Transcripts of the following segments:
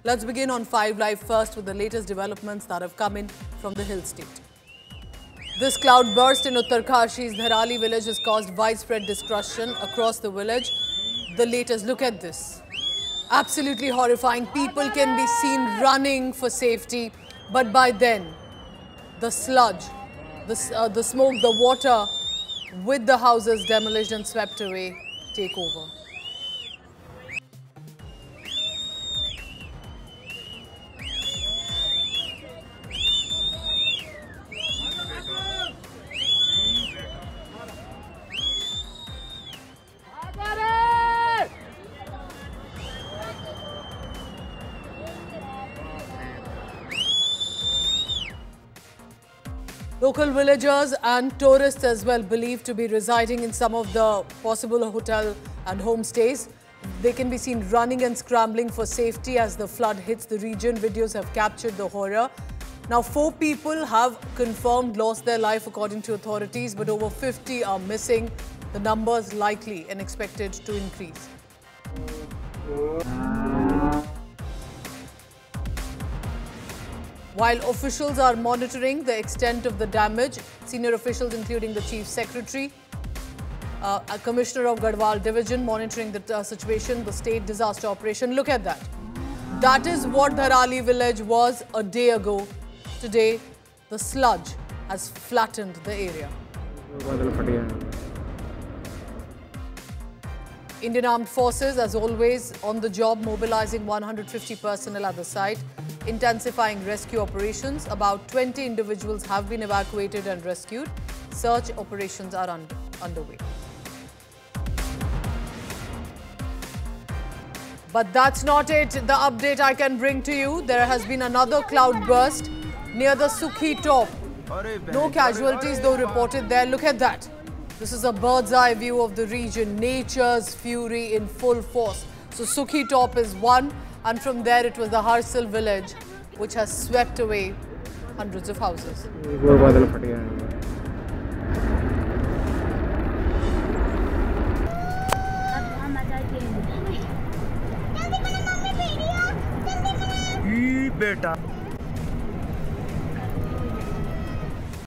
Let's begin on 5 Live first with the latest developments that have come in from the hill state. This cloud burst in Uttarkashi's Dharali village has caused widespread destruction across the village. The latest, look at this. Absolutely horrifying. People can be seen running for safety, but by then, the sludge, the smoke, the water with the houses demolished and swept away take over. Local villagers and tourists as well believed to be residing in some of the possible hotel and homestays. They can be seen running and scrambling for safety as the flood hits the region. Videos have captured the horror. Now, 4 people have confirmed lost their life according to authorities, but over 50 are missing. The numbers likely and expected to increase. While officials are monitoring the extent of the damage, senior officials including the Chief Secretary, a Commissioner of Garhwal Division monitoring the situation, the State Disaster Operation. Look at that. That is what Dharali village was a day ago. Today, the sludge has flattened the area. Indian Armed Forces, as always, on the job, mobilizing 150 personnel at the site, intensifying rescue operations. About 20 individuals have been evacuated and rescued. Search operations are underway. But that's not it. The update I can bring to you. There has been another cloud burst near the Sukhi top. No casualties though reported there. Look at that. This is a bird's eye view of the region. Nature's fury in full force. So Sukhi top is one, and from there it was the Harsil village which has swept away hundreds of houses.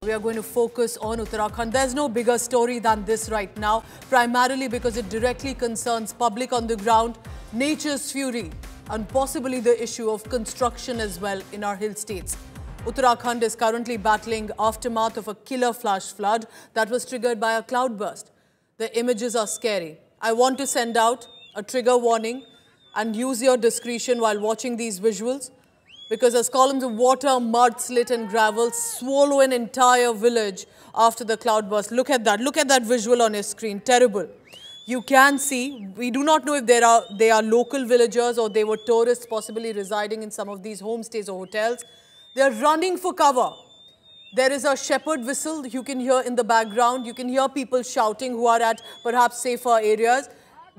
We are going to focus on Uttarakhand. There's no bigger story than this right now, primarily because it directly concerns public on the ground, nature's fury, and possibly the issue of construction as well in our hill states. Uttarakhand is currently battling aftermath of a killer flash flood that was triggered by a cloudburst. The images are scary. I want to send out a trigger warning and use your discretion while watching these visuals, because as columns of water, mud, slit and gravel swallow an entire village after the cloudburst. Look at that visual on your screen. Terrible. You can see, we do not know if they are local villagers or they were tourists possibly residing in some of these homestays or hotels. They are running for cover. There is a shepherd whistle you can hear in the background. You can hear people shouting who are at perhaps safer areas.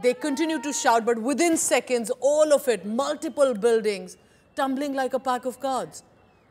They continue to shout, but within seconds, all of it, multiple buildings, tumbling like a pack of cards.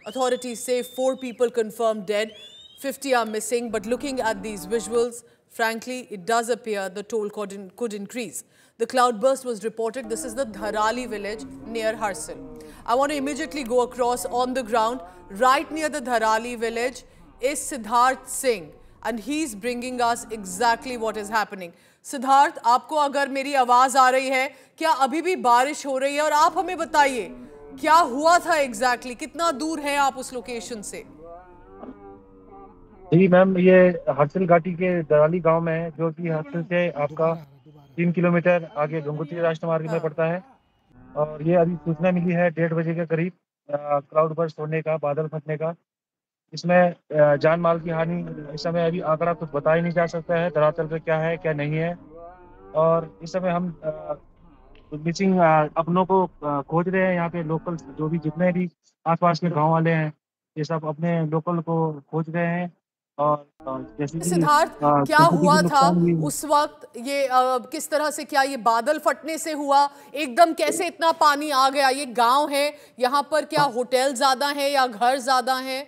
Authorities say 4 people confirmed dead, 50 are missing, but looking at these visuals, frankly, it does appear the toll could increase. The cloudburst was reported. This is the Dharali village near Harsil. I want to immediately go across on the ground. Right near the Dharali village is Siddharth Singh, and he's bringing us exactly what is happening. Siddharth, आपको अगर मेरी आवाज आ रही है, क्या अभी भी बारिश हो रही है? और आप हमें बताइए, क्या हुआ था एग्जैक्टली? कितना दूर है आप उस लोकेशन से? जी मैम, ये हर्सिल घाटी के दराली गांव में है, जो कि हर्सिल से आपका 3 किलोमीटर आगे गंगोत्री राष्ट्रीय मार्ग में पड़ता है। और ये अभी सूचना मिली है 1:30 बजे के करीब क्लाउड बर्स्ट होने का, बादल फटने का। इसमें जान माल की हानि इस समय अभी आंकड़ा कुछ बता ही नहीं जा सकता है, धरातल पे क्या है क्या नहीं है। और इस समय हम मिसिंग अपनों को खोज रहे हैं। यहाँ पे लोकल जो भी जितने भी आसपास के गांव वाले हैं, ये सब अपने लोकल को खोज रहे हैं। और जैसे सिद्धार्थ, क्या हुआ था उस वक्त? ये किस तरह से, क्या ये बादल फटने से हुआ? एकदम कैसे इतना पानी आ गया? ये गांव है, यहाँ पर क्या होटल ज्यादा है या घर ज्यादा है?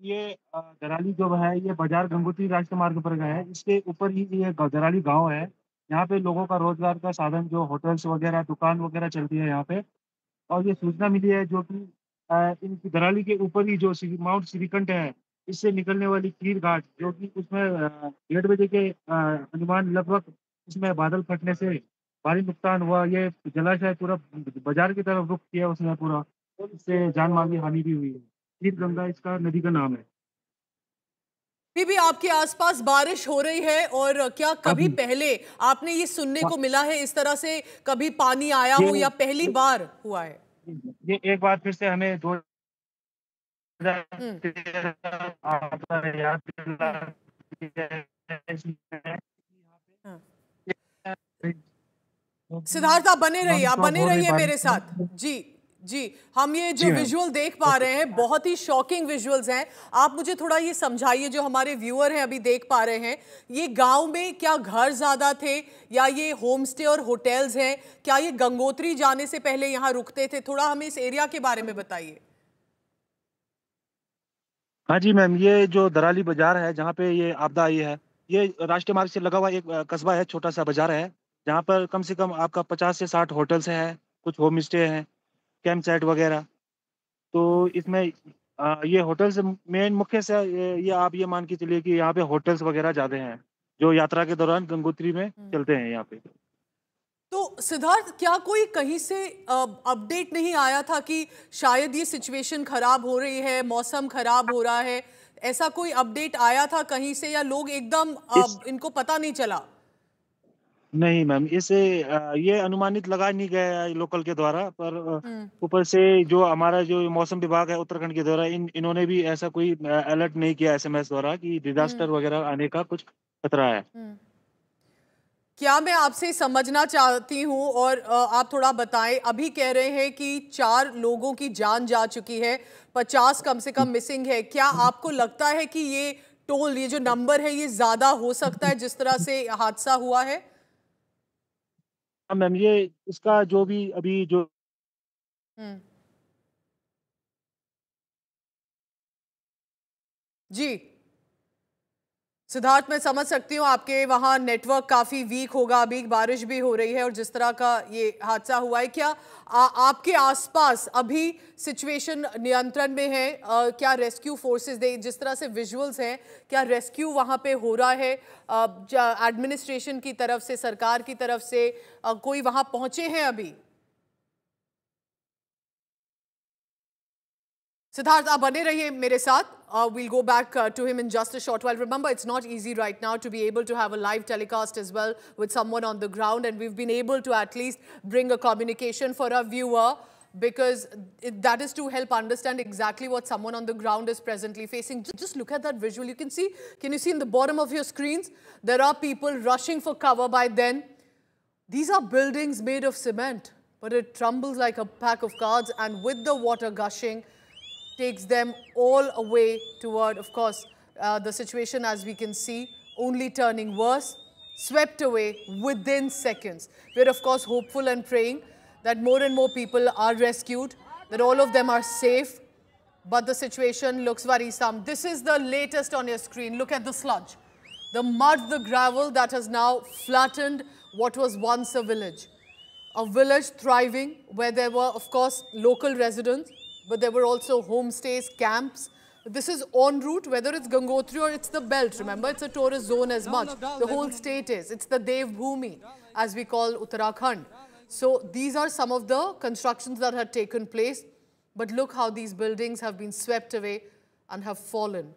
ये दराली जो है, ये बाजार गंगोत्री राष्ट्रीय मार्ग पर गया है। इसके ऊपर ही ये दराली गांव है। यहाँ पे लोगों का रोजगार का साधन जो होटल्स वगैरह, दुकान वगैरह चलती है यहाँ पे। और ये सूचना मिली है जो कि इन दराली के ऊपर ही जो माउंट श्रीकंठ है, इससे निकलने वाली कीर घाट, जो कि उसमें 1:30 बजे के अनुमान लगभग इसमें बादल फटने से भारी नुकसान हुआ। ये जलाशय पूरा बाजार की तरफ रुख किया उसने पूरा, और इससे जान माल की हानि भी हुई है। कीर गंगा इसका नदी का नाम है। अभी भी आपके आसपास बारिश हो रही है, और क्या कभी अभी पहले आपने ये सुनने हाँ, को मिला है इस तरह से, कभी पानी आया हो, या पहली ये बार हुआ है? ये एक बार फिर से हमें 2013 हम्म। आपदा याद दिला हम्म। दिया है इसमें। हाँ। क्योंकि सिद्धार्थ, आप बने रहिए, नॉन आप स्टॉप बने हो रही रहिए बारिश मेरे साथ। में। जी जी, हम ये जो जी मैम। विजुअल देख पा ओके। रहे हैं, बहुत ही शॉकिंग विजुअल्स हैं। आप मुझे थोड़ा ये समझाइए, जो हमारे व्यूअर हैं अभी देख पा रहे हैं, ये गांव में क्या घर ज्यादा थे, या ये होम स्टे और होटल्स हैं? क्या ये गंगोत्री जाने से पहले यहाँ रुकते थे? थोड़ा हमें इस एरिया के बारे में बताइए। हाँ जी मैम, ये जो दराली बाजार है जहाँ पे ये आपदा आई है, ये राष्ट्रीय मार्ग से लगा हुआ एक कस्बा है, छोटा सा बाजार है, जहाँ पर कम से कम आपका 50 से 60 होटल्स हैं, कुछ होम स्टे हैं, कैंप साइट वगैरह। तो इसमें ये होटल्स मेन मुख्य से ये आप ये मान के चलिए कि यहाँ पे होटल्स वगैरह ज़्यादा हैं, जो यात्रा के दौरान गंगोत्री में चलते हैं यहाँ पे। तो सिद्धार्थ, क्या कोई कहीं से अपडेट नहीं आया था कि शायद ये सिचुएशन खराब हो रही है, मौसम खराब हो रहा है? ऐसा कोई अपडेट आया था कहीं से, या लोग एकदम इस इनको पता नहीं चला? नहीं मैम, इसे ये अनुमानित लगा नहीं गया है लोकल के द्वारा, पर हम्म। ऊपर से जो हमारा जो मौसम विभाग है उत्तराखंड के द्वारा, इन्होंने भी ऐसा कोई अलर्ट नहीं किया एसएमएस द्वारा कि हम्म। डिजास्टर वगैरह आने का कुछ खतरा है। हम्म। क्या मैं आपसे समझना चाहती हूँ, और आप थोड़ा बताएं, अभी कह रहे हैं कि 4 लोगों की जान जा चुकी है, 50 कम से कम मिसिंग है। क्या आपको लगता है कि ये टोल, ये जो नंबर है, ये ज्यादा हो सकता है जिस तरह से हादसा हुआ है? हाँ मैम, ये इसका जो भी अभी जो हम्म। जी सिद्धार्थ, मैं समझ सकती हूँ आपके वहाँ नेटवर्क काफ़ी वीक होगा, अभी बारिश भी हो रही है और जिस तरह का ये हादसा हुआ है। क्या आपके आसपास अभी सिचुएशन नियंत्रण में है? क्या रेस्क्यू फोर्सेस, दे जिस तरह से विजुअल्स हैं, क्या रेस्क्यू वहाँ पे हो रहा है? एडमिनिस्ट्रेशन की तरफ से, सरकार की तरफ से कोई वहाँ पहुँचे हैं अभी? सिद्धार्थ, आप बने रहिए मेरे साथ. We'll go back to him in just a short while. Remember, it's not easy right now to be able to have a live telecast as well with someone on the ground, and we've been able to at least bring a communication for our viewer, because that is to help understand exactly what someone on the ground is presently facing. Just look at that visual. You can see, can you see in the bottom of your screens? There are people rushing for cover by then. These are buildings made of cement, but it trembles like a pack of cards, and with the water gushing, takes them all away toward, of course, the situation, as we can see, only turning worse, swept away within seconds. We're, of course, hopeful and praying that more and more people are rescued, that all of them are safe, but the situation looks worrisome. This is the latest on your screen. Look at the sludge, the mud, the gravel that has now flattened what was once a village. A village thriving, where there were, of course, local residents, but there were also homestays, camps. This is en route, whether it's Gangotri or it's the belt. Remember, it's a tourist zone as much. The whole state is. It's the Dev Bhumi, as we call Uttarakhand. So these are some of the constructions that had taken place. But look how these buildings have been swept away and have fallen.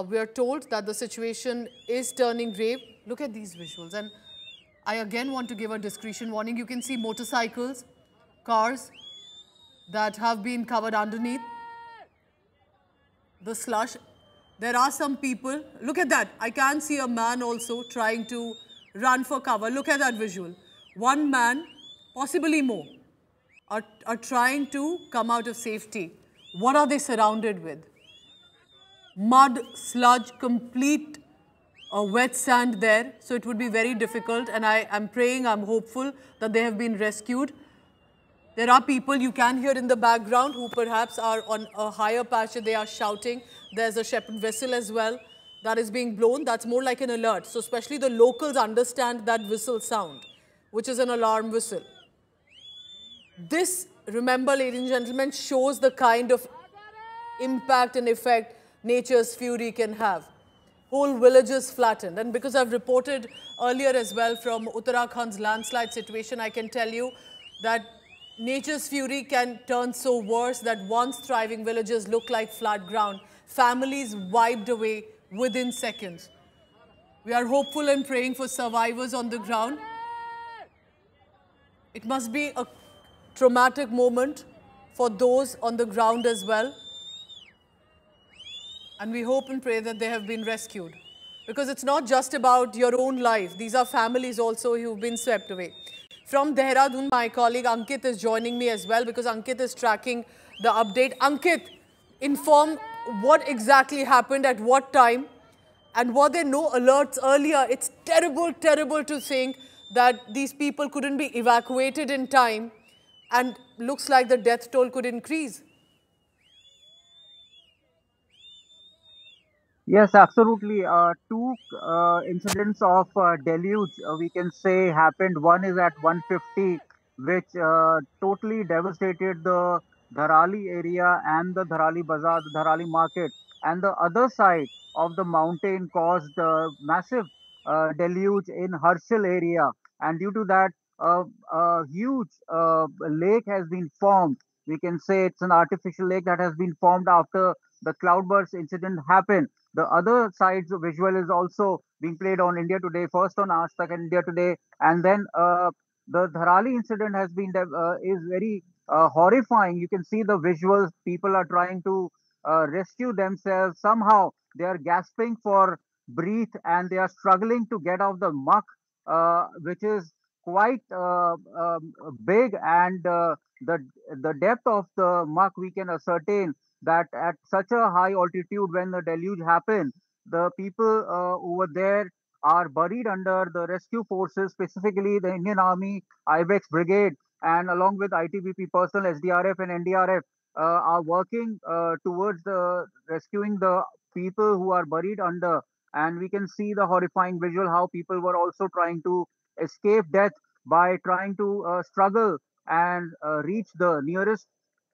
We are told that the situation is turning grave. Look at these visuals. And I again want to give a discretion warning. You can see motorcycles, cars that have been covered underneath the slush. There are some people. Look at that. I can see a man also trying to run for cover. Look at that visual. One man, possibly more, are trying to come out of safety. What are they surrounded with? Mud, sludge, complete wet sand there. So it would be very difficult. And I am praying, I'm hopeful that they have been rescued. There are people you can hear in the background who perhaps are on a higher pasture. They are shouting. There's a shepherd vessel as well. that is being blown, that's more like an alert. So especially the locals understand that whistle sound, which is an alarm whistle. This, remember, ladies and gentlemen, shows the kind of impact and effect nature's fury can have. Whole villages flattened. And because I've reported earlier as well from Uttarakhand's landslide situation, I can tell you that nature's fury can turn so worse that once thriving villages look like flat ground, families wiped away within seconds. We are hopeful and praying for survivors on the ground. It must be a traumatic moment for those on the ground as well. And we hope and pray that they have been rescued. Because it's not just about your own life. These are families also who've been swept away. From Dehradun, my colleague Ankit is joining me as well because Ankit is tracking the update. Ankit, inform what exactly happened at what time and were there no alerts earlier? It's terrible, terrible to think that these people couldn't be evacuated in time and looks like the death toll could increase. Yes, absolutely. Two incidents of deluge, we can say, happened. One is at 150, which totally devastated the Dharali area and the Dharali Bazaar, the Dharali market. And the other side of the mountain caused massive deluge in Harshal area. And due to that, a huge lake has been formed. We can say it's an artificial lake that has been formed after the cloudburst incident happened. The other side's visual is also being played on India Today, first on Aaj Tak and India Today, and then the Dharali incident has been is very horrifying. You can see the visuals. People are trying to rescue themselves. Somehow they are gasping for breath and they are struggling to get out the muck, which is quite big, and the depth of the muck we can ascertain that at such a high altitude when the deluge happened, the people over there are buried under the rescue forces, specifically the Indian Army, IBEX Brigade, and along with ITBP personnel, SDRF and NDRF, are working towards the rescuing the people who are buried under. And we can see the horrifying visual how people were also trying to escape death by trying to struggle and reach the nearest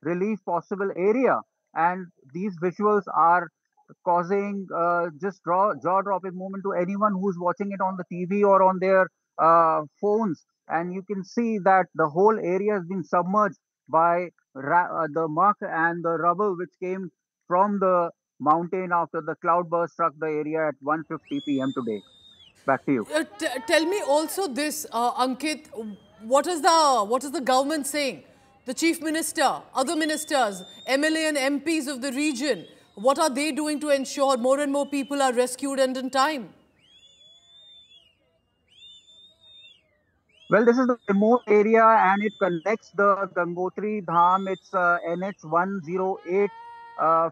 relief possible area. And these visuals are causing just jaw-dropping moment to anyone who's watching it on the TV or on their phones. And you can see that the whole area has been submerged by the muck and the rubble which came from the mountain after the cloudburst struck the area at 1:50 p.m. today. Back to you. Tell me also this, Ankit, what is the government saying? The Chief Minister, other ministers, MLA and MPs of the region, what are they doing to ensure more and more people are rescued and in time? Well, this is the remote area and it connects the Gangotri Dham. It's NH 108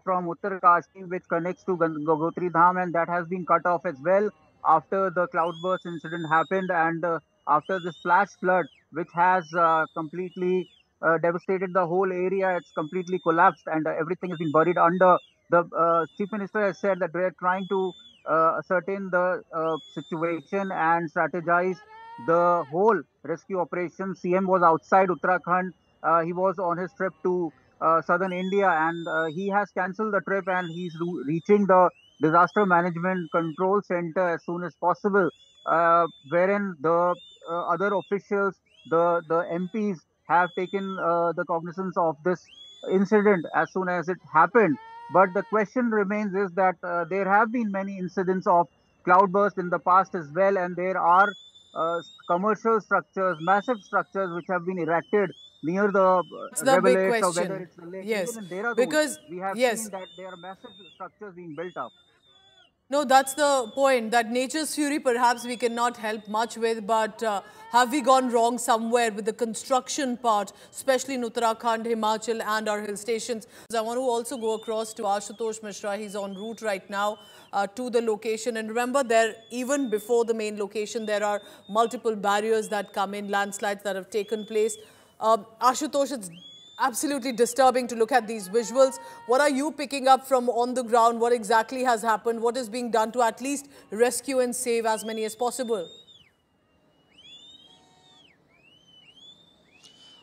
from Uttarkashi, which connects to Gangotri Dham, and that has been cut off as well after the cloudburst incident happened and after this flash flood, which has completely devastated the whole area. It's completely collapsed and everything has been buried under. The Chief Minister has said that they are trying to ascertain the situation and strategize the whole rescue operation. CM was outside Uttarakhand. He was on his trip to southern India, and he has cancelled the trip and he's reaching the disaster management control center as soon as possible, wherein the other officials, the MPs have taken the cognizance of this incident as soon as it happened. But the question remains is that there have been many incidents of cloudburst in the past as well, and there are commercial structures, massive structures which have been erected near the It's the big rivulets or whether question. it's the lake. Yes, Even in Dehradun, because, we have yes, seen that there are massive structures being built up. no, that's the point, that nature's fury perhaps we cannot help much with, but have we gone wrong somewhere with the construction part, especially in Uttarakhand, Himachal and our hill stations? I want to also go across to Ashutosh Mishra. He's en route right now to the location. And remember, there, even before the main location, there are multiple barriers that come in, landslides that have taken place. Ashutosh, it's Absolutely disturbing to look at these visuals. What are you picking up from on the ground? What exactly has happened? What is being done to at least rescue and save as many as possible?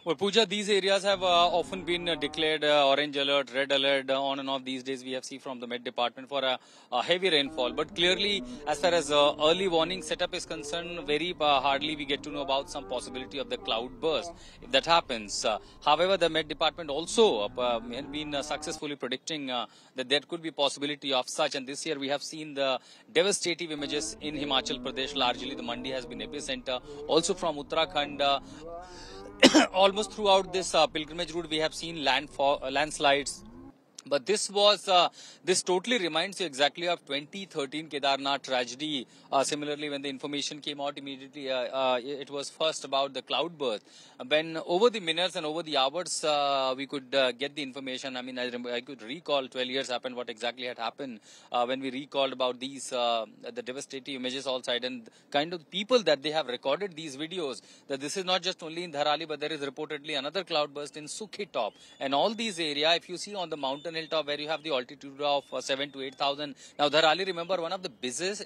Well, Pooja, these areas have often been declared orange alert, red alert, on and off these days. We have seen from the Met Department for a heavy rainfall. But clearly, as far as early warning setup is concerned, very hardly we get to know about some possibility of the cloud burst if that happens. However, the Met Department also has been successfully predicting that there could be possibility of such. And this year we have seen the devastating images in Himachal Pradesh. Largely, the Mandi has been epicenter. Also from Uttarakhand. Almost throughout this pilgrimage route, we have seen landslides. But this totally reminds you exactly of 2013 Kedarnath tragedy. Similarly, when the information came out immediately, it was first about the cloudburst. When over the minutes and over the hours, we could get the information. I mean, I could recall 12 years happened, what exactly had happened when we recalled about these, the devastating images all side and kind of people that they have recorded these videos. That this is not just only in Dharali, but there is reportedly another cloudburst in Sukhi Top. And all these areas, if you see on the mountain hilltop where you have the altitude of 7 to 8,000. Now, Dharali, remember, one of the busiest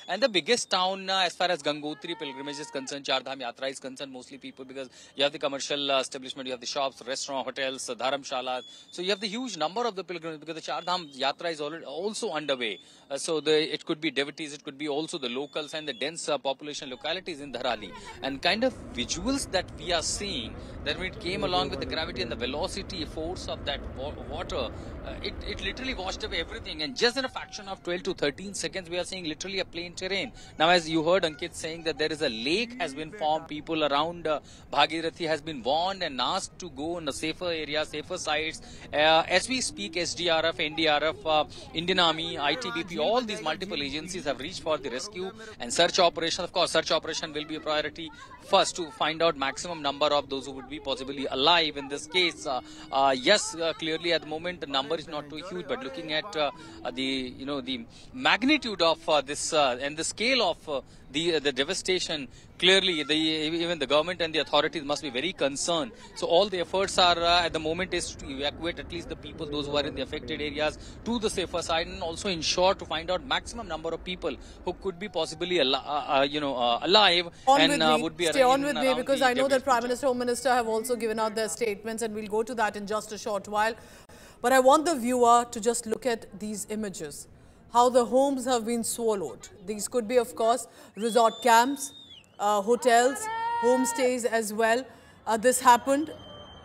and the biggest town as far as Gangotri pilgrimage is concerned, Char Dham Yatra is concerned, mostly people, because you have the commercial establishment, you have the shops, restaurant, hotels, dharamshalas. So you have the huge number of the pilgrims because the Char Dham Yatra is already also underway. It could be devotees, it could be also the locals and the dense population localities in Dharali. And kind of visuals that we are seeing, that when it came along with the gravity and the velocity force of that water, it literally washed away everything. And just in a fraction of 12 to 13 seconds, we are seeing literally a plain terrain. Now, as you heard Ankit saying that there is a lake has been formed, people around Bhagirathi has been warned and asked to go in a safer area, safer sites. As we speak, SDRF, NDRF, Indian Army, ITBP, all these multiple agencies have reached for the rescue and search operation. Of course, search operation will be a priority first to find out maximum number of those who would be possibly alive in this case. Yes, clearly at the moment the number is not too huge, but looking at the magnitude of this and the scale of the devastation, clearly even the government and the authorities must be very concerned. So all the efforts are at the moment is to evacuate at least the people, those who are in the affected areas, to the safer side, and also ensure to find out maximum number of people who could be possibly alive and would be Stay on with me, because I know that Prime future. Minister, Home Minister have also given out their statements, and we'll go to that in just a short while. But I want the viewer to just look at these images, how the homes have been swallowed. These could be, of course, resort camps, hotels, homestays as well. This happened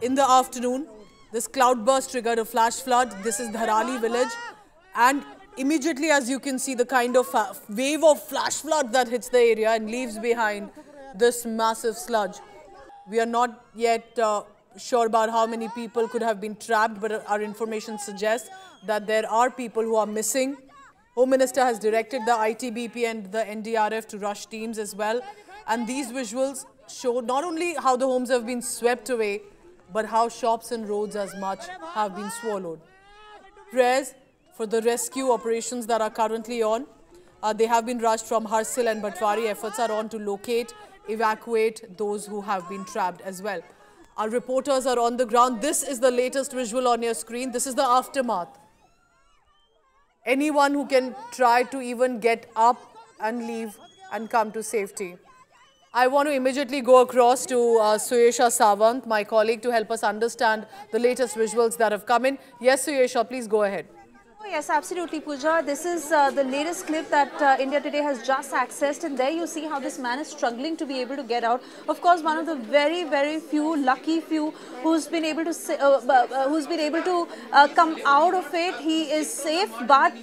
in the afternoon. This cloudburst triggered a flash flood. This is Dharali village. And immediately, as you can see, the kind of wave of flash flood that hits the area and leaves behind this massive sludge. We are not yet sure about how many people could have been trapped, but our information suggests that there are people who are missing. Home Minister has directed the ITBP and the NDRF to rush teams as well. And these visuals show not only how the homes have been swept away, but how shops and roads as much have been swallowed. Prayers for the rescue operations that are currently on. They have been rushed from Harsil and Bhatwari. Efforts are on to locate, evacuate those who have been trapped as well. Our reporters are on the ground. This is the latest visual on your screen. This is the aftermath. Anyone who can try to even get up and leave and come to safety. I want to immediately go across to Suyesha Sawant, my colleague, to help us understand the latest visuals that have come in. Yes, Suyesha, please go ahead. Oh, yes, absolutely, Pooja. This is the latest clip that India Today has just accessed, and there you see how this man is struggling to be able to get out. Of course, one of the very, very few, lucky few who's been able to come out of it. He is safe, but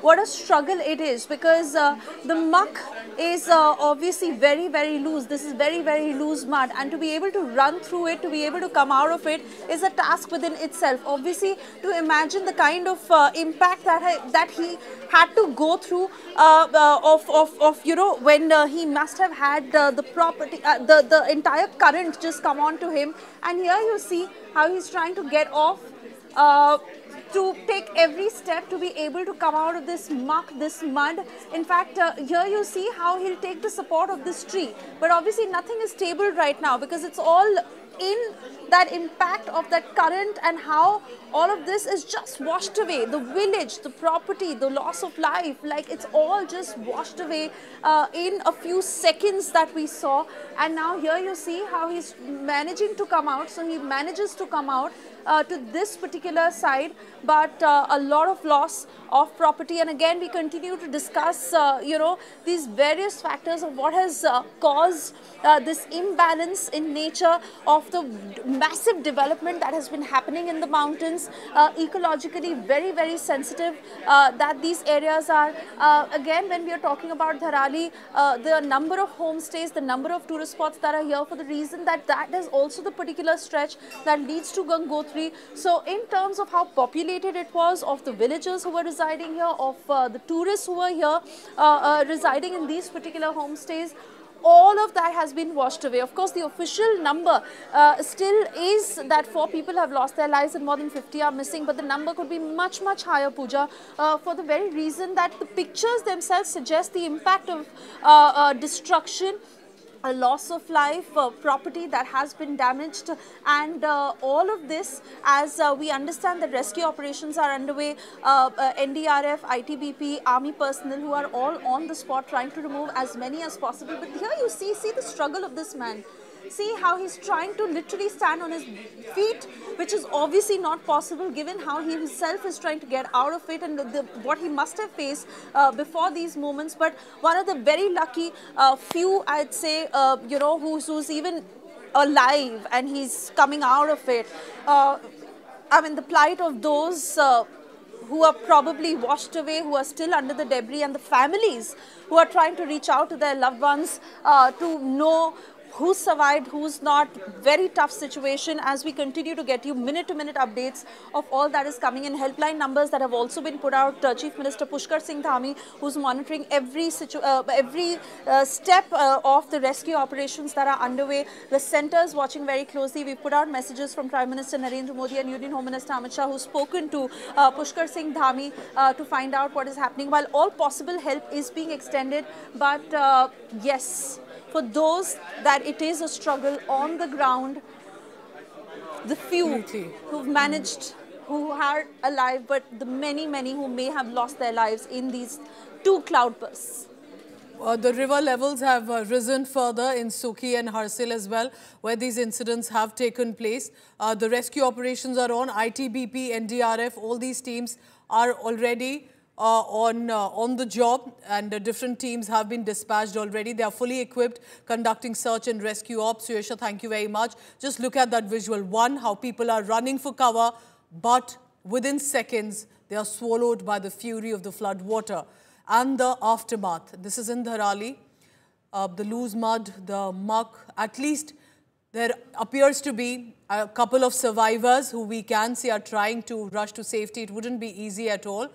what a struggle it is, because the muck is obviously very, very loose. This is very, very loose mud, and to be able to run through it, to be able to come out of it, is a task within itself. Obviously, to imagine the kind of impact that he had to go through when he must have had the property, the entire current just come on to him. And here you see how he's trying to get off, to take every step to be able to come out of this muck, this mud. In fact, here you see how he'll take the support of this tree. But obviously nothing is stable right now, because it's all in that impact of that current and how all of this is just washed away. The village, the property, the loss of life, like it's all just washed away in a few seconds that we saw. And now here you see how he's managing to come out. So he manages to come out to this particular side, but a lot of loss of property. And again, we continue to discuss, these various factors of what has caused this imbalance in nature of the massive development that has been happening in the mountains, ecologically very, very sensitive that these areas are. Again, when we are talking about Dharali, the number of homestays, the number of tourist spots that are here, for the reason that that is also the particular stretch that leads to Gangotri. So in terms of how populated it was, of the villagers who were residing here, of the tourists who were here residing in these particular homestays, all of that has been washed away. Of course, the official number still is that 4 people have lost their lives and more than 50 are missing, but the number could be much, much higher, Pooja, for the very reason that the pictures themselves suggest the impact of destruction, a loss of life, property that has been damaged, and all of this, as we understand that rescue operations are underway, NDRF, ITBP, army personnel who are all on the spot trying to remove as many as possible. But here you see the struggle of this man. See how he's trying to literally stand on his feet, which is obviously not possible given how he himself is trying to get out of it and what he must have faced before these moments. But one of the very lucky few, I'd say, who's even alive and he's coming out of it. I mean, the plight of those who are probably washed away, who are still under the debris, and the families who are trying to reach out to their loved ones to know who's survived, who's not. Very tough situation as we continue to get you minute-to-minute updates of all that is coming in. Helpline numbers that have also been put out. Chief Minister Pushkar Singh Dhami, who's monitoring every step of the rescue operations that are underway. The centre is watching very closely. We've put out messages from Prime Minister Narendra Modi and Union Home Minister Amit Shah, who's spoken to Pushkar Singh Dhami to find out what is happening, while all possible help is being extended. But yes, for those that it is a struggle on the ground, the few who've managed, who are alive, but the many, many who may have lost their lives in these 2 cloudbursts. The river levels have risen further in Suki and Harsil as well, where these incidents have taken place. The rescue operations are on. ITBP, NDRF, all these teams are already on the job, and different teams have been dispatched already. They are fully equipped, conducting search and rescue ops. Suresha, thank you very much. Just look at that visual. One, how people are running for cover, but within seconds, they are swallowed by the fury of the flood water. And the aftermath. This is in Dharali. The loose mud, the muck, at least there appears to be a couple of survivors who we can see are trying to rush to safety. It wouldn't be easy at all.